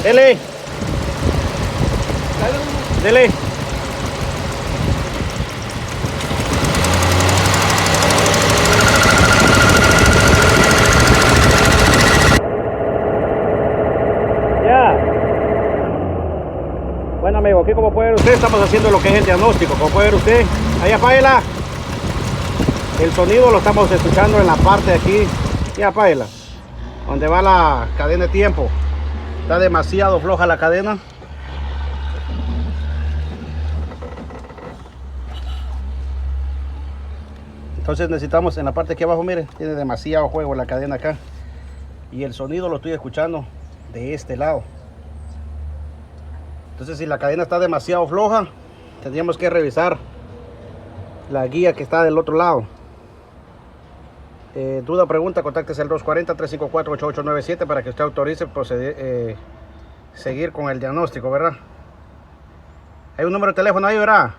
Dele. Dele. Ya. Bueno, amigo, aquí como puede ver usted, estamos haciendo lo que es el diagnóstico. Como puede ver usted, ahí apáguela. El sonido lo estamos escuchando en la parte de aquí. Ya apáguela. Donde va la cadena de tiempo. Está demasiado floja la cadena. Entonces necesitamos en la parte de aquí abajo, mire, tiene demasiado juego la cadena acá. Y el sonido lo estoy escuchando de este lado. Entonces si la cadena está demasiado floja, tendríamos que revisar la guía que está del otro lado. Duda, pregunta, contáctese al 240-354-8897 para que usted autorice proceder, seguir con el diagnóstico, ¿verdad? Hay un número de teléfono ahí, ¿verdad?